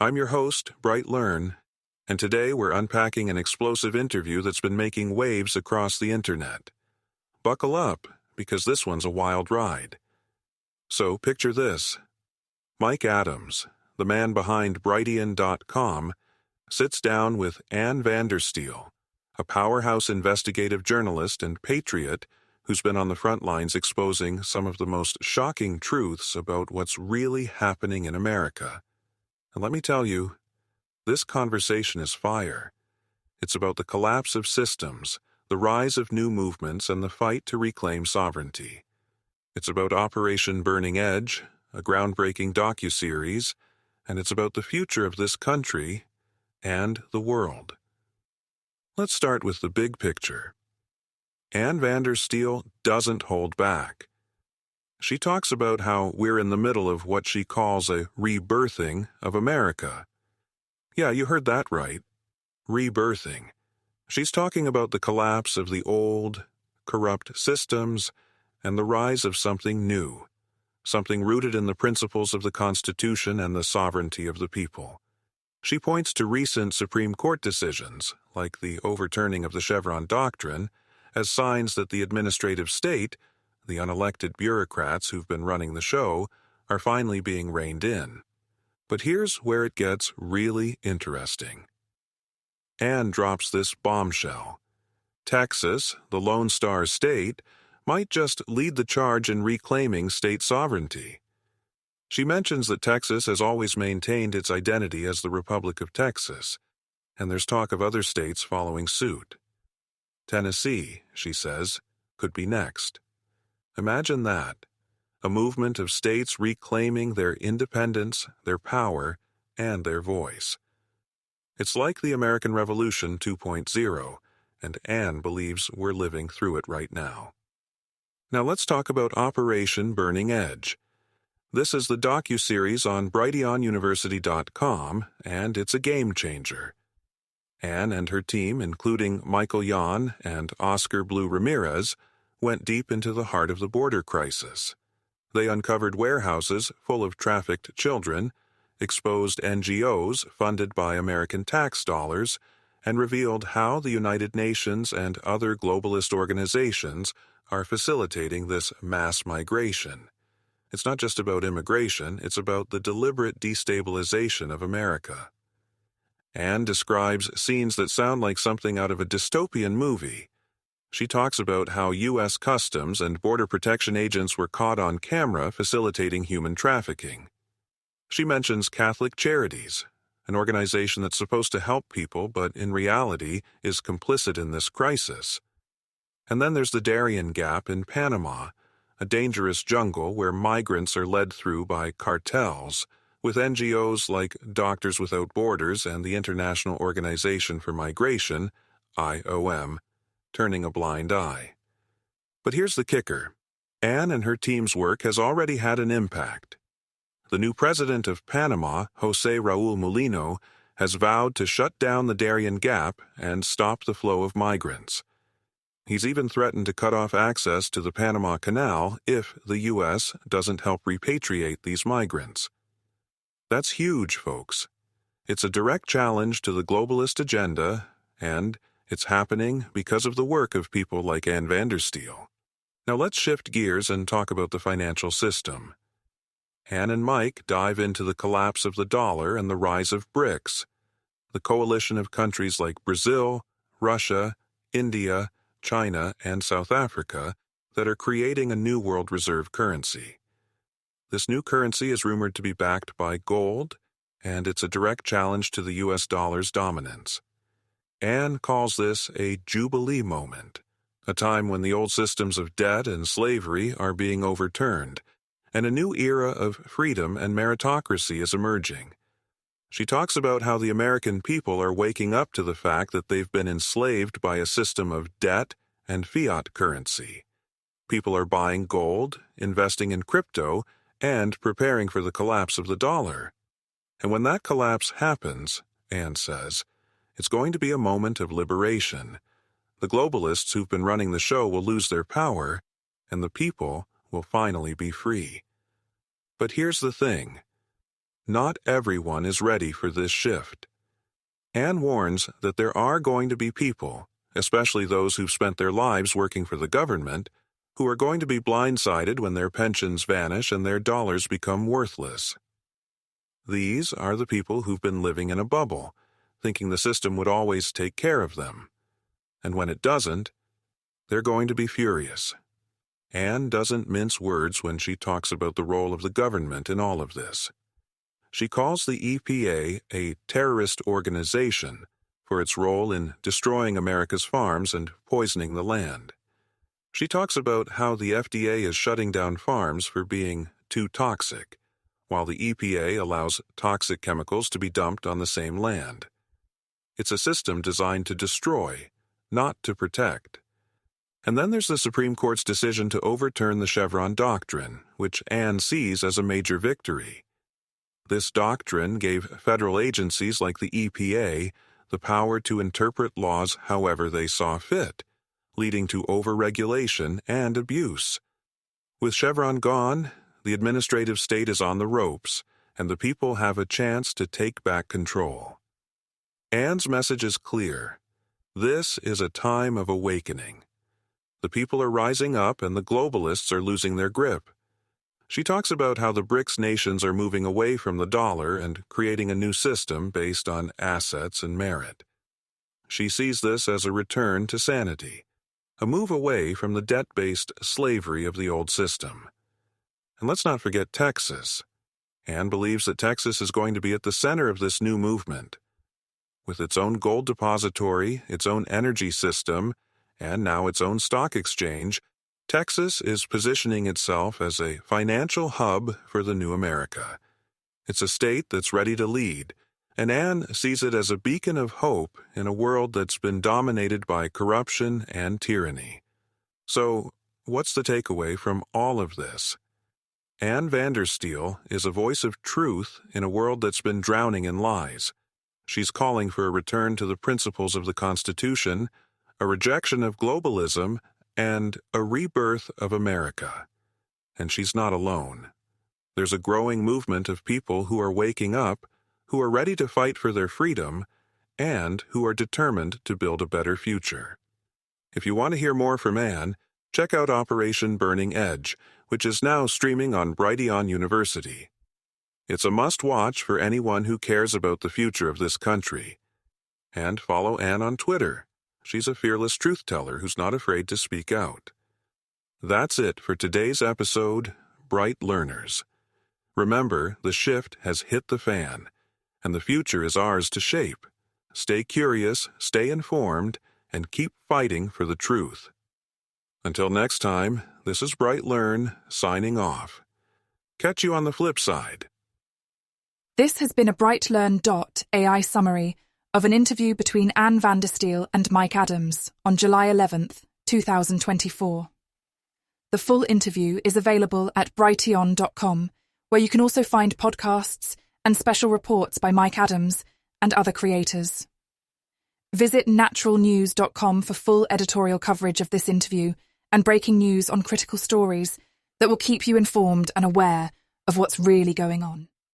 I'm your host, BrightLearn, and today we're unpacking an explosive interview that's been making waves across the internet. Buckle up, because this one's a wild ride. So picture this. Mike Adams, the man behind Brightian.com, sits down with Ann Vandersteel, a powerhouse investigative journalist and patriot who's been on the front lines exposing some of the most shocking truths about what's really happening in America. And let me tell you, this conversation is fire. It's about the collapse of systems, the rise of new movements, and the fight to reclaim sovereignty. It's about Operation Burning Edge, a groundbreaking docuseries, and it's about the future of this country and the world. Let's start with the big picture. Ann Vandersteel doesn't hold back. She talks about how we're in the middle of what she calls a rebirthing of America. Yeah, you heard that right. Rebirthing. She's talking about the collapse of the old, corrupt systems and the rise of something new, something rooted in the principles of the Constitution and the sovereignty of the people. She points to recent Supreme Court decisions, like the overturning of the Chevron Doctrine, as signs that the administrative state, the unelected bureaucrats who've been running the show, are finally being reined in. But here's where it gets really interesting. Ann drops this bombshell. Texas, the Lone Star State, might just lead the charge in reclaiming state sovereignty. She mentions that Texas has always maintained its identity as the Republic of Texas, and there's talk of other states following suit. Tennessee, she says, could be next. Imagine that, a movement of states reclaiming their independence, their power, and their voice. It's like the American Revolution 2.0, and Ann believes we're living through it right now. Now let's talk about Operation Burning Edge. This is the docuseries on brighteonuniversity.com, and it's a game changer. Ann and her team, including Michael Yon and Oscar Blue Ramirez, went deep into the heart of the border crisis. They uncovered warehouses full of trafficked children, exposed NGOs funded by American tax dollars, and revealed how the United Nations and other globalist organizations are facilitating this mass migration. It's not just about immigration, it's about the deliberate destabilization of America. Ann describes scenes that sound like something out of a dystopian movie. She talks about how U.S. Customs and Border Protection agents were caught on camera facilitating human trafficking. She mentions Catholic Charities, an organization that's supposed to help people but in reality is complicit in this crisis. And then there's the Darien Gap in Panama, a dangerous jungle where migrants are led through by cartels, with NGOs like Doctors Without Borders and the International Organization for Migration, IOM, turning a blind eye. But here's the kicker. Ann and her team's work has already had an impact. The new president of Panama, José Raúl Mulino, has vowed to shut down the Darien Gap and stop the flow of migrants. He's even threatened to cut off access to the Panama Canal if the U.S. doesn't help repatriate these migrants. That's huge, folks. It's a direct challenge to the globalist agenda, and it's happening because of the work of people like Ann Vandersteel. Now let's shift gears and talk about the financial system. Ann and Mike dive into the collapse of the dollar and the rise of BRICS, the coalition of countries like Brazil, Russia, India, China, and South Africa that are creating a new world reserve currency. This new currency is rumored to be backed by gold, and it's a direct challenge to the U.S. dollar's dominance. Ann calls this a jubilee moment, a time when the old systems of debt and slavery are being overturned, and a new era of freedom and meritocracy is emerging. She talks about how the American people are waking up to the fact that they've been enslaved by a system of debt and fiat currency. People are buying gold, investing in crypto, and preparing for the collapse of the dollar. And when that collapse happens, Ann says, it's going to be a moment of liberation. The globalists who've been running the show will lose their power, and the people will finally be free. But here's the thing. not everyone is ready for this shift. Ann warns that there are going to be people, especially those who've spent their lives working for the government, who are going to be blindsided when their pensions vanish and their dollars become worthless. These are the people who've been living in a bubble, thinking the system would always take care of them. And when it doesn't, they're going to be furious. Ann doesn't mince words when she talks about the role of the government in all of this. She calls the EPA a terrorist organization for its role in destroying America's farms and poisoning the land. She talks about how the FDA is shutting down farms for being too toxic, while the EPA allows toxic chemicals to be dumped on the same land. It's a system designed to destroy, not to protect. And then there's the Supreme Court's decision to overturn the Chevron doctrine, which Ann sees as a major victory. This doctrine gave federal agencies like the EPA the power to interpret laws however they saw fit, leading to overregulation and abuse. With Chevron gone, the administrative state is on the ropes, and the people have a chance to take back control. Ann's message is clear. This is a time of awakening. The people are rising up and the globalists are losing their grip. She talks about how the BRICS nations are moving away from the dollar and creating a new system based on assets and merit. She sees this as a return to sanity, a move away from the debt-based slavery of the old system. And let's not forget Texas. Ann believes that Texas is going to be at the center of this new movement. With its own gold depository, its own energy system, and now its own stock exchange, Texas is positioning itself as a financial hub for the new America. It's a state that's ready to lead, and Ann sees it as a beacon of hope in a world that's been dominated by corruption and tyranny. So, what's the takeaway from all of this? Ann Vandersteel is a voice of truth in a world that's been drowning in lies. She's calling for a return to the principles of the Constitution, a rejection of globalism, and a rebirth of America. And she's not alone. There's a growing movement of people who are waking up, who are ready to fight for their freedom, and who are determined to build a better future. If you want to hear more from Ann, check out Operation Burning Edge, which is now streaming on BrightLearn University. It's a must-watch for anyone who cares about the future of this country. And follow Ann on Twitter. She's a fearless truth-teller who's not afraid to speak out. That's it for today's episode, Bright Learners. Remember, the shift has hit the fan, and the future is ours to shape. Stay curious, stay informed, and keep fighting for the truth. Until next time, this is BrightLearn, signing off. Catch you on the flip side. This has been a BrightLearn.ai summary of an interview between Ann Vandersteel and Mike Adams on July 11th, 2024. The full interview is available at brighteon.com, where you can also find podcasts and special reports by Mike Adams and other creators. Visit naturalnews.com for full editorial coverage of this interview and breaking news on critical stories that will keep you informed and aware of what's really going on.